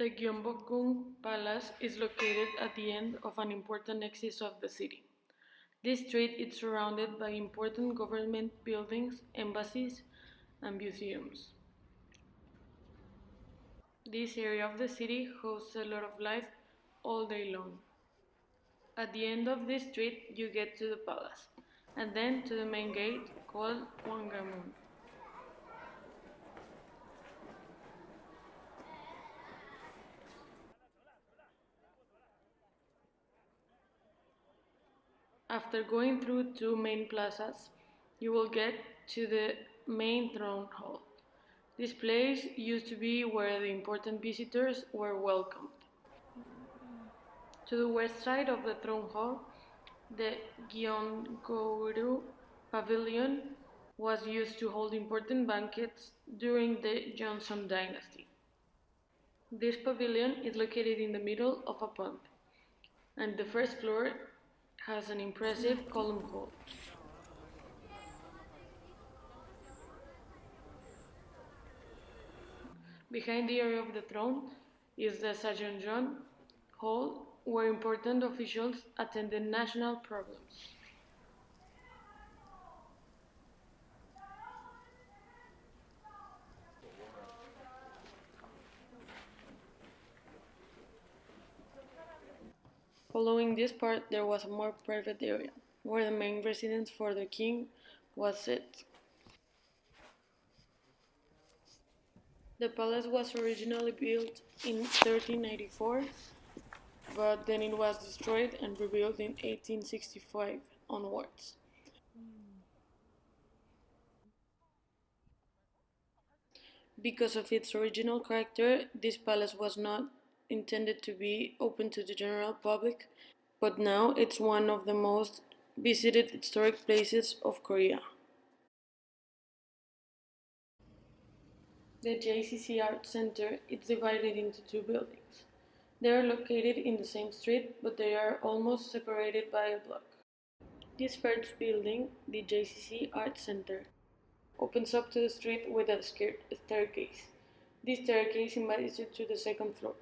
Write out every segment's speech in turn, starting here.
The Gyeongbokgung Palace is located at the end of an important axis of the city. This street is surrounded by important government buildings, embassies, and museums. This area of the city hosts a lot of life all day long. At the end of this street, you get to the palace, and then to the main gate called Gwangamun. After going through two main plazas, you will get to the main throne hall. This place used to be where the important visitors were welcomed. To the west side of the throne hall, the Gyeongguru Pavilion was used to hold important banquets during the Joseon dynasty. This pavilion is located in the middle of a pond, and the first floor has an impressive column hall. Behind the area of the throne is the Sajeonjeon Hall, where important officials attended national programs. Following this part, there was a more private area, where the main residence for the king was set. The palace was originally built in 1394, but then it was destroyed and rebuilt in 1865 onwards. Because of its original character, this palace was not intended to be open to the general public, but now it's one of the most visited historic places of Korea. The JCC Art Center is divided into two buildings. They are located in the same street, but they are almost separated by a block. This first building, the JCC Art Center, opens up to the street with a staircase. This staircase invites you to the second floor.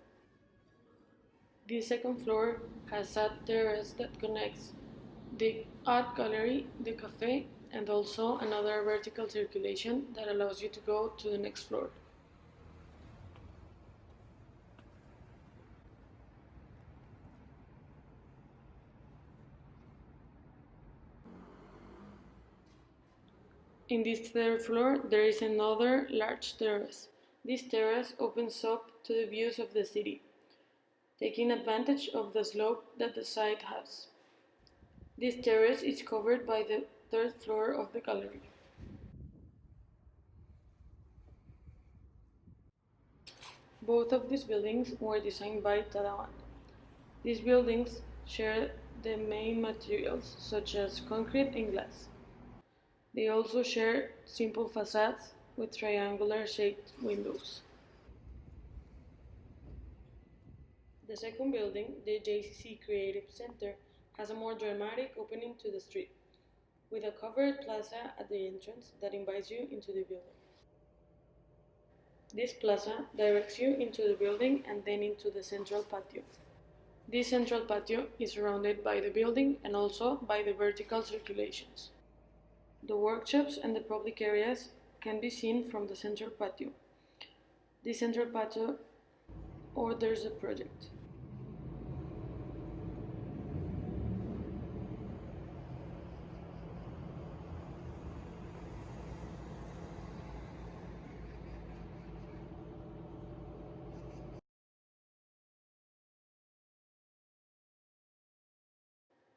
The second floor has a terrace that connects the art gallery, the cafe, and also another vertical circulation that allows you to go to the next floor. In this third floor, there is another large terrace. This terrace opens up to the views of the city, taking advantage of the slope that the site has. This terrace is covered by the third floor of the gallery. Both of these buildings were designed by Tadawan. These buildings share the main materials such as concrete and glass. They also share simple facades with triangular shaped windows. The second building, the JCC Creative Center, has a more dramatic opening to the street, with a covered plaza at the entrance that invites you into the building. This plaza directs you into the building and then into the central patio. This central patio is surrounded by the building and also by the vertical circulations. The workshops and the public areas can be seen from the central patio. The central patio orders the project.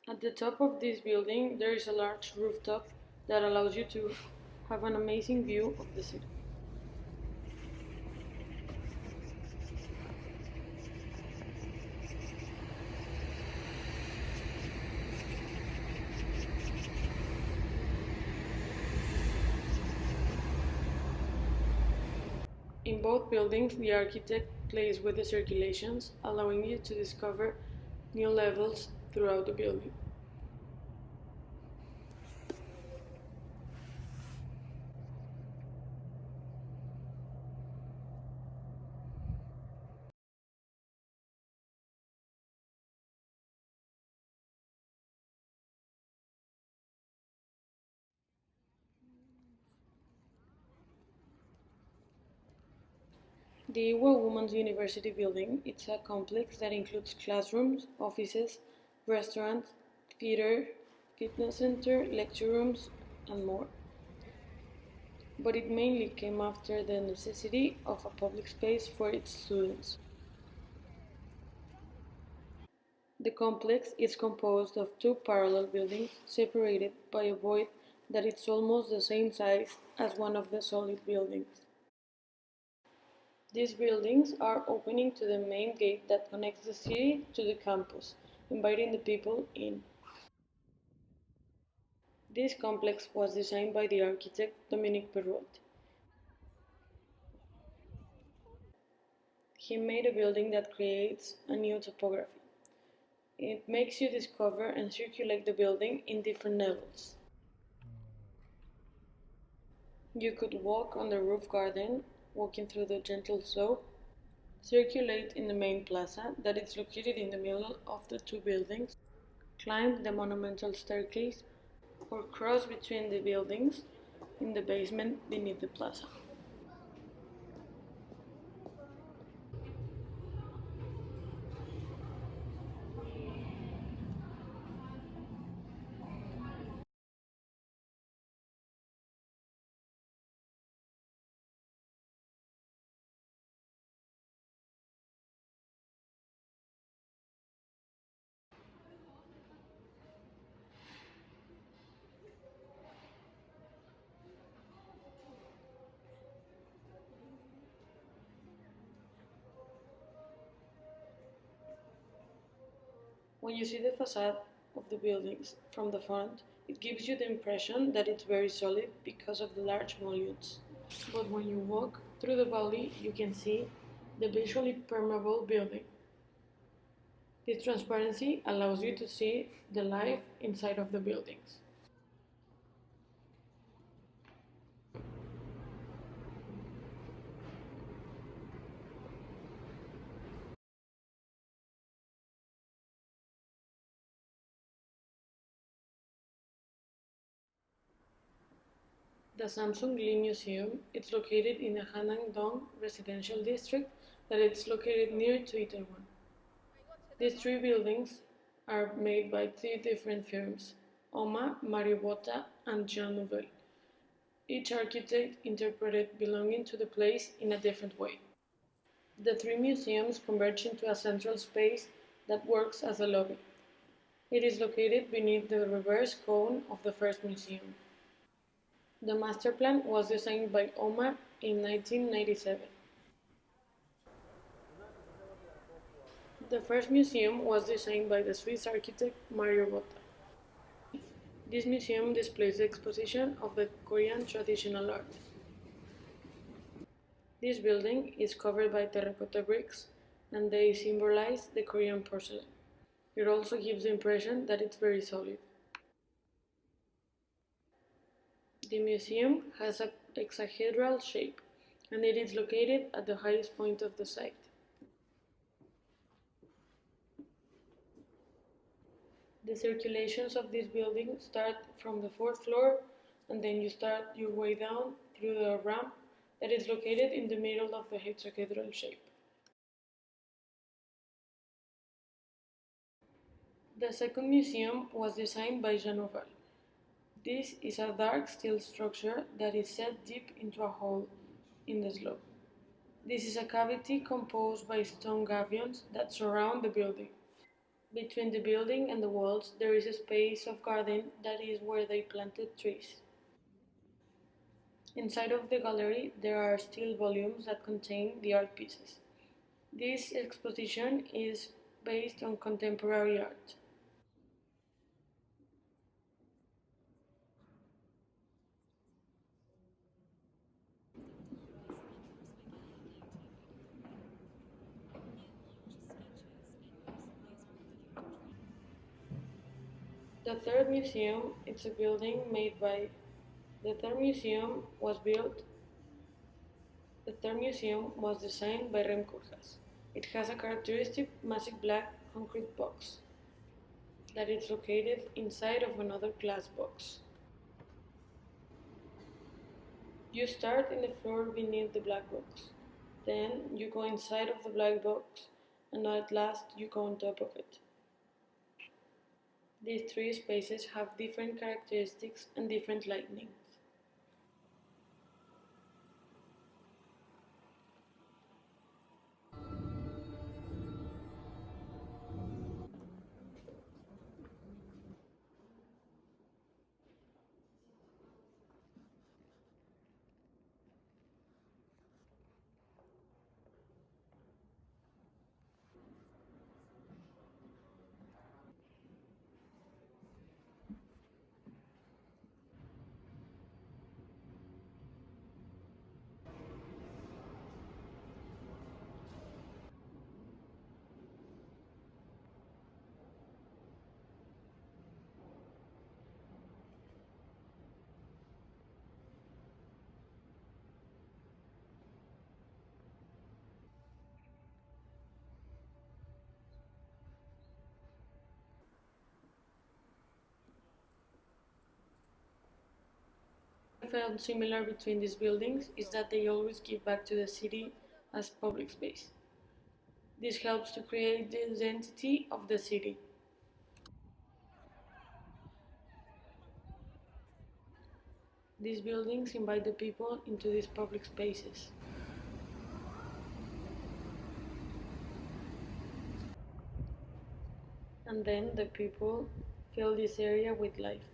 At the top of this building, there is a large rooftop that allows you to have an amazing view of the city. In both buildings, the architect plays with the circulations, allowing you to discover new levels throughout the building. The Iowa Women's University building is a complex that includes classrooms, offices, restaurants, theater, fitness center, lecture rooms, and more. But it mainly came after the necessity of a public space for its students. The complex is composed of two parallel buildings separated by a void that is almost the same size as one of the solid buildings. These buildings are opening to the main gate that connects the city to the campus, inviting the people in. This complex was designed by the architect Dominique Perrault. He made a building that creates a new topography. It makes you discover and circulate the building in different levels. You could walk on the roof garden, walking through the gentle slope, circulate in the main plaza that is located in the middle of the two buildings, climb the monumental staircase, or cross between the buildings in the basement beneath the plaza. When you see the facade of the buildings from the front, it gives you the impression that it's very solid because of the large mullions. But when you walk through the valley, you can see the visually permeable building. This transparency allows you to see the life inside of the buildings. The Samsung Lee Museum is located in the Hanang-dong residential district that is located near to Itaewon. These three buildings are made by three different firms, Oma, Mariobota, and Jean Nouvel. Each architect interpreted belonging to the place in a different way. The three museums converge into a central space that works as a lobby. It is located beneath the reverse cone of the first museum. The master plan was designed by Oma in 1997. The first museum was designed by the Swiss architect Mario Botta. This museum displays the exposition of the Korean traditional art. This building is covered by terracotta bricks and they symbolize the Korean porcelain. It also gives the impression that it's very solid. The museum has a hexahedral shape and it is located at the highest point of the site. The circulations of this building start from the fourth floor and then you start your way down through the ramp that is located in the middle of the hexahedral shape. The second museum was designed by Jean Nouvel. This is a dark steel structure that is set deep into a hole in the slope. This is a cavity composed by stone gabions that surround the building. Between the building and the walls there is a space of garden that is where they planted trees. Inside of the gallery there are steel volumes that contain the art pieces. This exposition is based on contemporary art. The third museum is a building made by the third museum was built The third museum was designed by Rem Koolhaas. It has a characteristic massive black concrete box that is located inside of another glass box. You start in the floor beneath the black box. Then you go inside of the black box, and at last you go on top of it. These three spaces have different characteristics and different lightnings. What I found similar between these buildings is that they always give back to the city as public space. This helps to create the identity of the city. These buildings invite the people into these public spaces. And then the people fill this area with life.